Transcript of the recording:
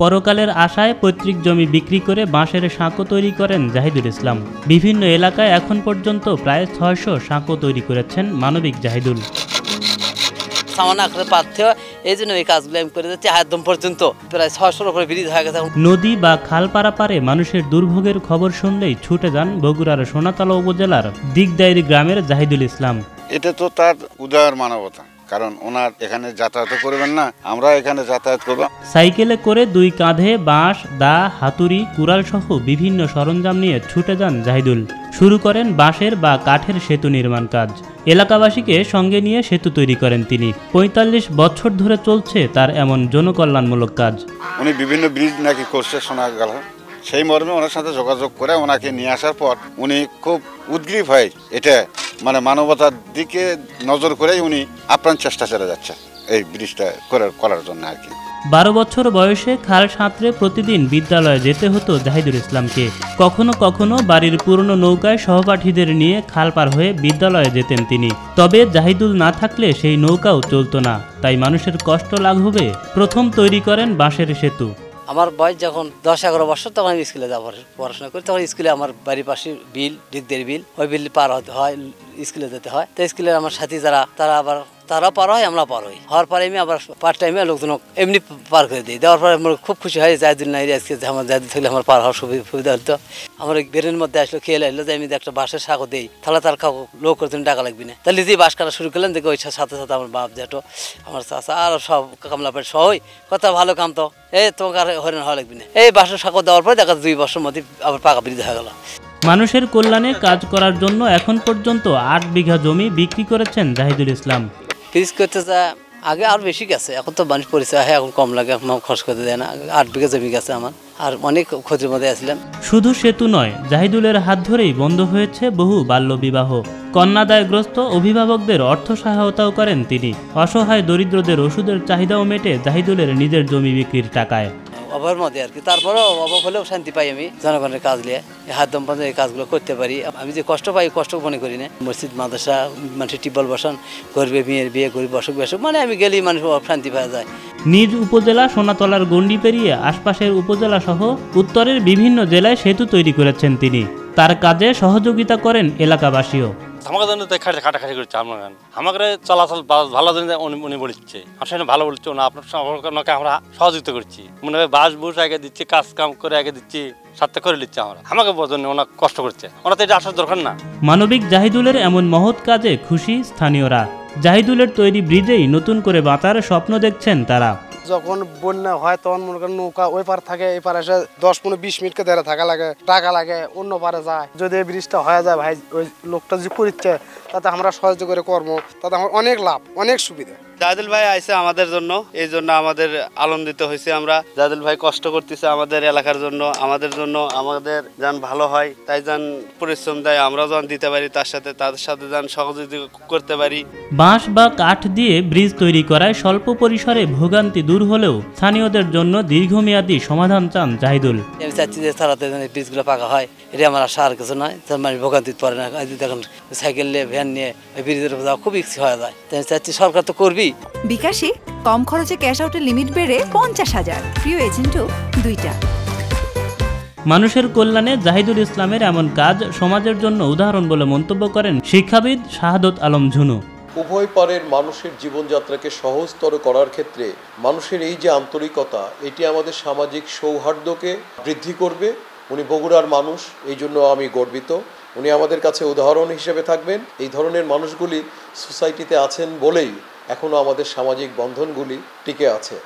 পরকালের আশায় পৈতৃক জমি বিক্রি করে বাঁশের সাঁকো তৈরি করেন জাহিদুল ইসলাম। বিভিন্ন এলাকায় এখন পর্যন্ত প্রায় ৬০০ সাঁকো তৈরি করেছেন মানবিক জাহিদুল। সামান্য আকারে পাচ্ছে, এই জন্য এই কাজগুলো আমি করে যাচ্ছি একদম পর্যন্ত প্রায় ৬০০-র উপরে ব্রিজ হয়ে গেছে। নদী বা খাল পারাপারে মানুষের দুর্ভোগের খবর শুনলেই ছুটে যান বগুড়ার সোনাতলা উপজেলার দিগদাইরি গ্রামের জাহিদুল ইসলাম। এটা তো তার উদার মানবতা, কারণ ওনার এখানে যাতায়াত করবেন না, আমরা এখানে যাতায়াত করব। সাইকেলে করে দুই কাঁধে বাঁশ, দা, হাতুড়ি, কুড়াল সহ বিভিন্ন সরঞ্জাম নিয়ে ছুটে যান জাহিদুল। শুরু করেন বাঁশের বা কাঠের সেতু নির্মাণ কাজ। এলাকাবাসীকে সঙ্গে নিয়ে সেতু তৈরি করেন তিনি। ৪৫ বছর ধরে চলছে তার এমন জনকল্যাণমূলক কাজ। উনি বিভিন্ন ব্রিজ নাকি করছে শোনা গেল, সেই মর্মে ওনার সাথে যোগাযোগ করে ওনাকে নিয়ে আসার পর উনি খুব উদ্গ্রীব হয়, এটা মানে মানবতার দিকে নজর করেই উনি আপ্রাণ চেষ্টা চালিয়ে যাচ্ছে এই ব্রিজটা করার জন্য আর কি। ১২ বছর বয়সে খাল সাঁতরে প্রতিদিন বিদ্যালয়ে যেতে হতো জাহিদুল ইসলামকে। কখনো কখনো বাড়ির পুরনো নৌকায় সহপাঠীদের নিয়ে খাল পার হয়ে বিদ্যালয়ে যেতেন তিনি। তবে জাহিদুল না থাকলে সেই নৌকাও চলতো না, তাই মানুষের কষ্ট লাঘবে প্রথম তৈরি করেন বাঁশের সেতু। আমার বয়স যখন ১০-১১ বছর তখন আমি স্কুলে যাবো পড়াশোনা করি। তখন স্কুলে আমার বাড়ির পাশে বিল, দিগদের বিল, ওই বিল পার হতে হয়, স্কুলে যেতে হয়। তো স্কুলে আমার সাথী তারা পার হয়, আমরা পার হই। হওয়ার পরে আমি আবার পার্ট টাইমে লোকজন এমনি পার করে দিই। দেওয়ার পরে আমার খুব খুশি হয়, জাহিদুল নাই আজকে আমার জাহিদুল থাকলে আমার পার হওয়ার সুবিধা হতো। আমার বেরের মধ্যে আসলো, খেয়ে আসলো যে আমি একটা বাঁশের সাঁকো দিই, তাহলে তার লোক করে তুমি টাকা লাগবে না। তাহলে দিয়ে বাঁশ কাটা শুরু করলেন, দেখে ওই সাথে সাথে আমার বাপ জেঠো, আমার চাচা আর সব কামলা পেট সহই কথা ভালো কাম তো, তোমাকে আর হরিণ হওয়া লাগবে না। এই বাঁশের সাঁকো দেওয়ার পরে দেখা ২ বছর মধ্যে আবার পাকা বৃদ্ধি হয়ে গেল। মানুষের কল্যাণে কাজ করার জন্য এখন পর্যন্ত ৮ বিঘা জমি বিক্রি করেছেন জাহিদুল ইসলাম। ব্রিজ করতে যা আগে আর বেশি গেছে, এখন তো মানুষ পরিচয় হয়, এখন কম লাগে, এখন খরচ করতে দেয় না। ৮ বিঘা জমি গেছে আমার, আর অনেক ক্ষতির মধ্যে আসলাম। শুধু সেতু নয়, জাহিদুলের হাত ধরেই বন্ধ হয়েছে বহু বাল্যবিবাহ। কন্যাদায়গ্রস্ত অভিভাবকদের অর্থ সহায়তাও করেন তিনি। অসহায় দরিদ্রদের ওষুধের চাহিদাও মেটে জাহিদুলের নিজের জমি বিক্রির টাকায়। অভাবের মধ্যে আর কি, তারপরেও অভাব হলেও শান্তি পাই আমি জনগণের কাজ নিয়ে, হাত দম এই কাজগুলো করতে পারি। আমি যে কষ্ট পাই, কষ্ট মনে করি না। মসজিদ, মাদ্রাসা, মানুষের টিপল বসান, করবে মেয়ের বিয়ে, গরিব অসুখ বেসুখ, মানে আমি গেলেই মানুষ শান্তি পাওয়া যায়। নিজ উপজেলা সোনাতলার গণ্ডি পেরিয়ে আশপাশের উপজেলা সহ উত্তরের বিভিন্ন জেলায় সেতু তৈরি করেছেন তিনি। তার কাজে সহযোগিতা করেন এলাকাবাসীও। আমাকে জন্য খাটাখাটি করছে, আমাকে চলাচল ভালো জন্য উনি বলছে, আমার সাথে ভালো বলছে না, আপনাকে আমরা সহযোগিতা করছি। মনে হয় বাস বুস আগে দিচ্ছি, কাজ কাম করে আগে দিচ্ছি, সাথে করে নিচ্ছে। আমাকে জন্য ওনার কষ্ট করছে, ওরা তো এটা আসার দরকার না। মানবিক জাহিদুলের এমন মহৎ কাজে খুশি স্থানীয়রা। জাহিদুলের তৈরি ব্রিজেই নতুন করে বাঁচার স্বপ্ন দেখছেন তারা। যখন বন্যা হয় তখন মনে করেন নৌকা ওই পার থাকে, এই পারে এসে ১০-১৫-২০ মিনিটকে ধরে থাকা লাগে, টাকা লাগে, অন্য পারে যায়। যদি এই ব্রিজটা হয়ে যায় ভাই, ওই লোকটা যে করিচ্ছে তাতে আমরা সহযোগ করে কর্ম, তাতে আমার অনেক লাভ, অনেক সুবিধা। জাহিদুল ভাই আইছে আমাদের জন্য, এই জন্য আমাদের আনন্দিত হয়েছে আমরা। জাহিদুল ভাই কষ্ট করতেছে আমাদের এলাকার জন্য, আমাদের জন্য, আমাদের যেন ভালো হয় তাই যেন পরিশ্রম দেয়, আমরাও যেন দিতে পারি, তাদের সাথে যেন সহযোগিতা করতে পারি। বাঁশ বা কাঠ দিয়ে ব্রিজ তৈরি করায় স্বল্প পরিসরে ভোগান্তি দূর হলেও স্থানীয়দের জন্য দীর্ঘমেয়াদী সমাধান চান জাহিদুল। আমি চাচ্ছি যে তাড়াতে ব্রিজগুলো পাকা হয়, এটা আমার আশা, আর কিছু নয়। মানে ভোগান্তি পড়ে না। দেখুন সাইকেল নিয়ে, ভ্যান নিয়ে ব্রিজের উপর যাওয়া খুব ইচ্ছে হয়ে যায়। তাই চাচ্ছি সরকার তো করবি। বিকাশে কম খরচে ক্যাশ আউটের লিমিট বেড়ে ৫০,০০০। প্রিয় এজেন্টও ২টা। মানুষের কল্যাণে জাহিদুল ইসলামের এমন কাজ সমাজের জন্য উদাহরণ বলে মন্তব্য করেন শিক্ষাবিদ শাহাদত আলম ঝুনু। উভয় পারের মানুষের জীবনযাত্রাকে সহজতর করার ক্ষেত্রে মানুষের এই যে আন্তরিকতা, এটি আমাদের সামাজিক সৌহার্দ্যকে বৃদ্ধি করবে। উনি বগুড়ার মানুষ, এই জন্য আমি গর্বিত। উনি আমাদের কাছে উদাহরণ হিসেবে থাকবেন। এই ধরনের মানুষগুলি সোসাইটিতে আছেন বলেই এখনও আমাদের সামাজিক বন্ধনগুলি টিকে আছে।